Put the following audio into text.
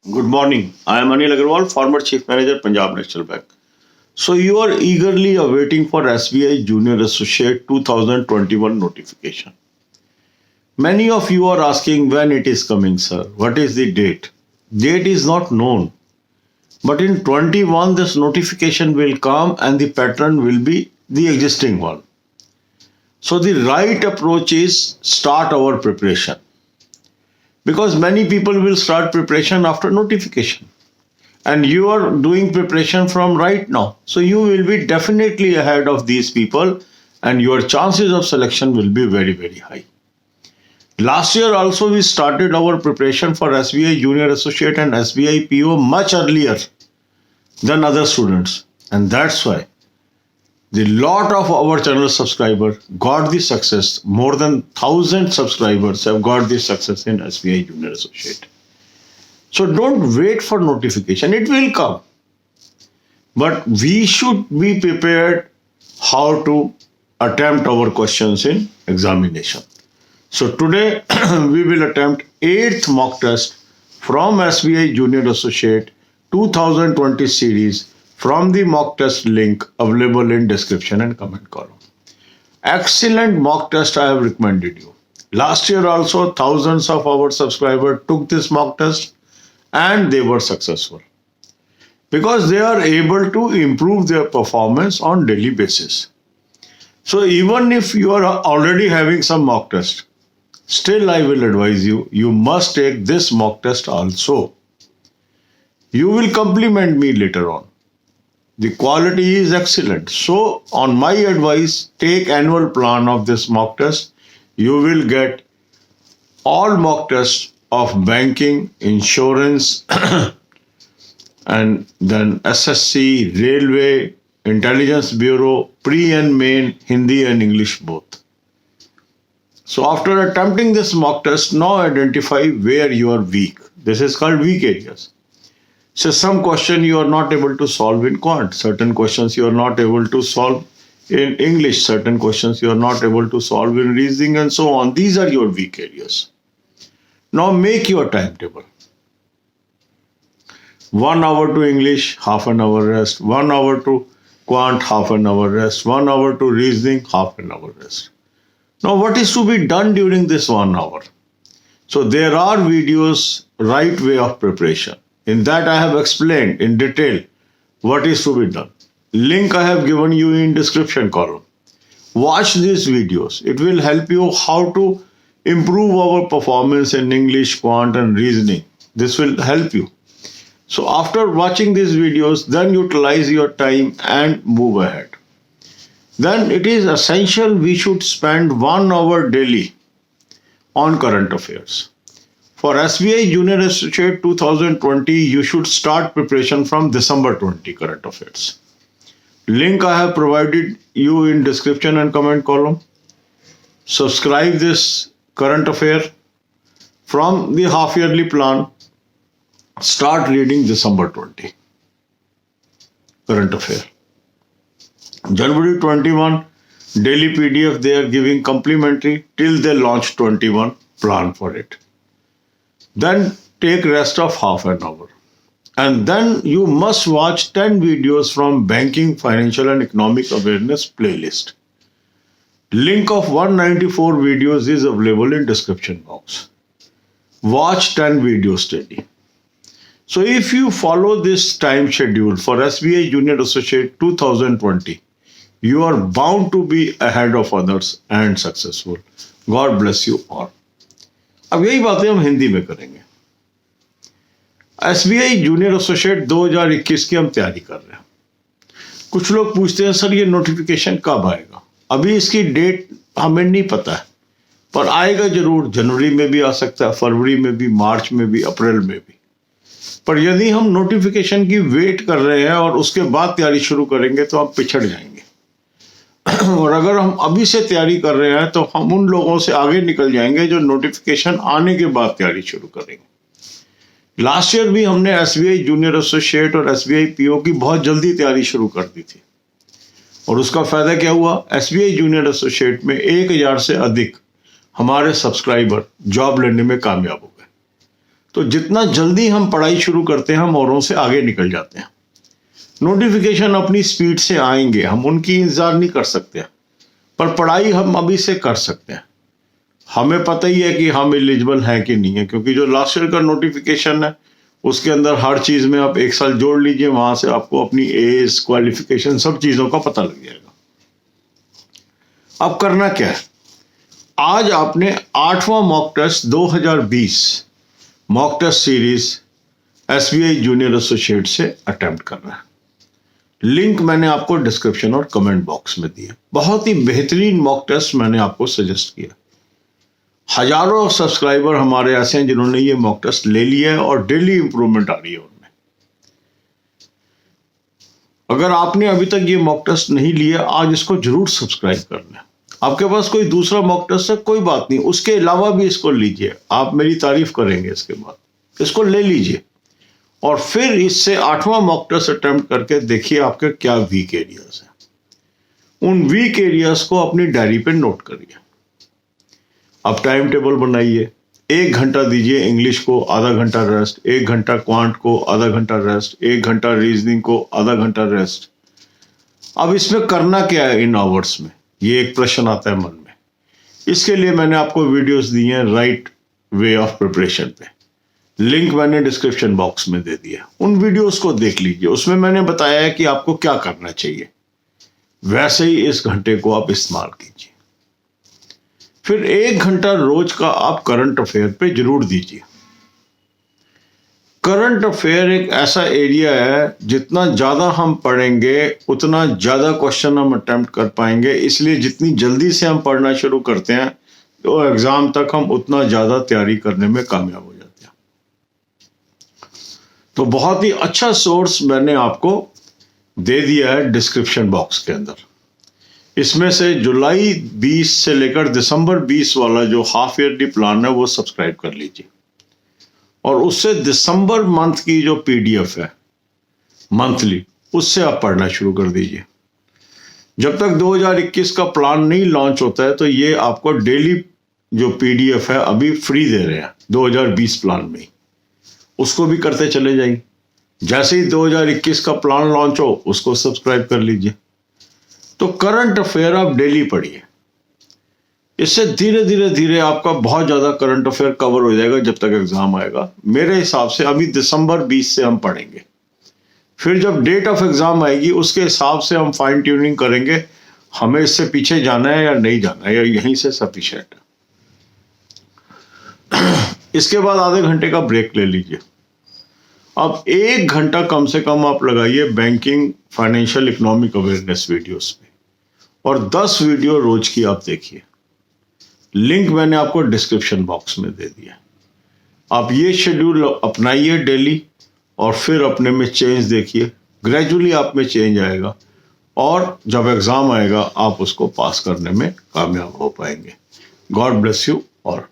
Good morning. I am Anil Agarwal, former Chief Manager, Punjab National Bank. So you are eagerly awaiting for SBI Junior Associate 2021 notification. Many of you are asking when it is coming, sir. What is the date? Date is not known. But in 21, this notification will come and the pattern will be the existing one. So the right approach is start our preparation. Because many people will start preparation after notification. And you are doing preparation from right now. So you will be definitely ahead of these people and your chances of selection will be very, very high. Last year also we started our preparation for SBI Junior Associate and SBI PO much earlier than other students. And that's why the lot of our channel subscribers got the success. More than 1,000 subscribers have got the success in SBI Junior Associate. So don't wait for notification. It will come. But we should be prepared how to attempt our questions in examination. So today we will attempt 8th mock test from SBI Junior Associate 2020 series from the mock test link available in description and comment column. Excellent mock test I have recommended you. Last year also thousands of our subscribers took this mock test and they were successful because they are able to improve their performance on daily basis. So even if you are already having some mock test, still I will advise you, you must take this mock test also. You will compliment me later on. The quality is excellent. So on my advice, take annual plan of this mock test. You will get all mock tests of banking, insurance, and then SSC, Railway, Intelligence Bureau, pre and main, Hindi and English both. So after attempting this mock test, now identify where you are weak. This is called weak areas. So some question you are not able to solve in quant, certain questions you are not able to solve in English, certain questions you are not able to solve in reasoning and so on. These are your weak areas. Now make your timetable. 1 hour to English, half an hour rest. 1 hour to quant, half an hour rest. 1 hour to reasoning, half an hour rest. Now what is to be done during this 1 hour? So there are videos, right way of preparation. In that I have explained in detail what is to be done. Link I have given you in description column. Watch these videos. It will help you how to improve our performance in English, quant and reasoning. This will help you. So after watching these videos, then utilize your time and move ahead. Then it is essential we should spend 1 hour daily on current affairs. For SBI Junior Associate 2020, you should start preparation from December 20 current affairs. Link I have provided you in description and comment column. Subscribe this current affair from the half yearly plan. Start reading December 20 current affair. January 21 daily PDF they are giving complimentary till they launch 21 plan for it. Then take rest of half an hour. And then you must watch 10 videos from Banking, Financial and Economic Awareness playlist. Link of 194 videos is available in description box. Watch 10 videos daily. So if you follow this time schedule for SBI Junior Associate 2020, you are bound to be ahead of others and successful. God bless you all. अब यही बातें हम हिंदी में करेंगे. SBI junior associate 2021 की हम तैयारी कर रहे हैं. कुछ लोग पूछते हैं सर ये नोटिफिकेशन कब आएगा. अभी इसकी डेट हमें नहीं पता है, पर आएगा जरूर. जनवरी में भी आ सकता है, फरवरी में भी, मार्च में भी, अप्रैल में भी. पर यदि हम नोटिफिकेशन की वेट कर रहे हैं और उसके बाद तैयारी शुरू करेंगे तो हम पिछड़ जाएंगे. और अगर हम अभी से तैयारी कर रहे हैं तो हम उन लोगों से आगे निकल जाएंगे जो नोटिफिकेशन आने के बाद तैयारी शुरू करेंगे. लास्ट ईयर भी हमने SBI जूनियर एसोसिएट और SBI PO की बहुत जल्दी तैयारी शुरू कर दी थी और उसका फायदा क्या हुआ. SBI जूनियर एसोसिएट में 1000 से अधिक हमारे सब्सक्राइबर जॉब लेने में कामयाब हो गए. तो जितना जल्दी हम पढ़ाई शुरू करते हैं हम औरों से आगे निकल जाते हैं। नोटिफिकेशन अपनी स्पीड से आएंगे, हम उनकी इंतजार नहीं कर सकते, पर पढ़ाई हम अभी से कर सकते हैं। हमें पता ही है कि हम एलिजिबल हैं कि नहीं है, क्योंकि जो लास्ट ईयर का नोटिफिकेशन है उसके अंदर हर चीज में आप एक साल जोड़ लीजिए, वहां से आपको अपनी एज, क्वालिफिकेशन, सब चीजों का पता लग जाएगा। अब करना क्या है, आज आपने 8वां mock test 2020 mock test series SBI junior associate से अटेम्प्ट करना है। लिंक मैंने आपको डिस्क्रिप्शन और कमेंट बॉक्स में दिया। बहुत ही बेहतरीन मॉक टेस्ट मैंने आपको सजेस्ट किया। हजारों सब्सक्राइबर हमारे ऐसे हैं जिन्होंने ये मॉक टेस्ट ले लिया है और डेली इंप्रूवमेंट आ रही है उनमें। अगर आपने अभी तक ये मॉक टेस्ट नहीं लिया, आज इसको जरूर सब्सक्राइब कर लें। आपके पास कोई दूसरा मॉक टेस्ट है, कोई बात नहीं, उसके अलावा भी इसको लीजिए, आप मेरी तारीफ करेंगे। इसके बाद इसको ले लीजिए और फिर इससे 8वां मॉक टेस्ट अटेम्प्ट करके देखिए आपके क्या वीक एरियाज हैं। उन वीक एरियाज को अपनी डायरी पे नोट करिए। अब टाइम टेबल बनाइए, 1 घंटा दीजिए इंग्लिश को, आधा घंटा रेस्ट, 1 घंटा क्वांट को, आधा घंटा रेस्ट, 1 घंटा रीजनिंग को, आधा घंटा रेस्ट। अब इसमें करना क्या है इन आवर्स में, ये एक प्रश्न आता है मन में। इसके लिए मैंने आपको वीडियोस दी हैं राइट वे ऑफ प्रिपरेशन पे, लिंक मैंने डिस्क्रिप्शन बॉक्स में दे दिया। उन वीडियोस को देख लीजिए, उसमें मैंने बताया है कि आपको क्या करना चाहिए, वैसे ही इस घंटे को आप इस्तेमाल कीजिए। फिर 1 घंटा रोज का आप करंट अफेयर पे जरूर दीजिए। करंट अफेयर एक ऐसा एरिया है, जितना ज्यादा हम पढ़ेंगे उतना ज्यादा क्वेश्चन हम अटेम्प्ट कर पाएंगे। इसलिए जितनी जल्दी से हम पढ़ना शुरू करते हैं तो एग्जाम तक हम उतना ज्यादा तैयारी करने में कामयाब हो जाते हैं। तो बहुत ही अच्छा सोर्स मैंने आपको दे दिया है डिस्क्रिप्शन बॉक्स के अंदर। इसमें से जुलाई 20 से लेकर दिसंबर 20 वाला जो हाफ ईयरली प्लान है वो सब्सक्राइब कर लीजिए, और उससे दिसंबर मंथ की जो पीडीएफ है मंथली, उससे आप पढ़ना शुरू कर दीजिए। जब तक 2021 का प्लान नहीं लॉन्च होता है तो ये आपको डेली जो पीडीएफ है अभी फ्री दे रहे हैं 2020 प्लान में ही, उसको भी करते चले जाइए। जैसे ही 2021 का प्लान लॉन्च हो उसको सब्सक्राइब कर लीजिए। तो करंट अफेयर आप डेली पढ़िए, इससे धीरे धीरे धीरे आपका बहुत ज्यादा करंट अफेयर कवर हो जाएगा जब तक एग्जाम आएगा। मेरे हिसाब से अभी दिसंबर 20 से हम पढ़ेंगे, फिर जब डेट ऑफ एग्जाम आएगी उसके हिसाब से हम फाइन ट्यूनिंग करेंगे, हमें इससे पीछे जाना है या नहीं जाना है, या यहीं से सफिशिएंट है। इसके बाद आधे घंटे का ब्रेक ले लीजिए। अब 1 घंटा कम से कम आप लगाइए banking, financial, economic awareness videos पे, और 10 वीडियो रोज की आप देखिए। लिंक मैंने आपको डिस्क्रिप्शन बॉक्स में दे दिया। आप ये शेड्यूल अपनाइए डेली, और फिर अपने में चेंज देखिए। ग्रेजुअली आप में चेंज आएगा, और जब एग्जाम आएगा आप उसको पास करने में कामयाब हो पाएंगे। गॉड ब्लेस यू और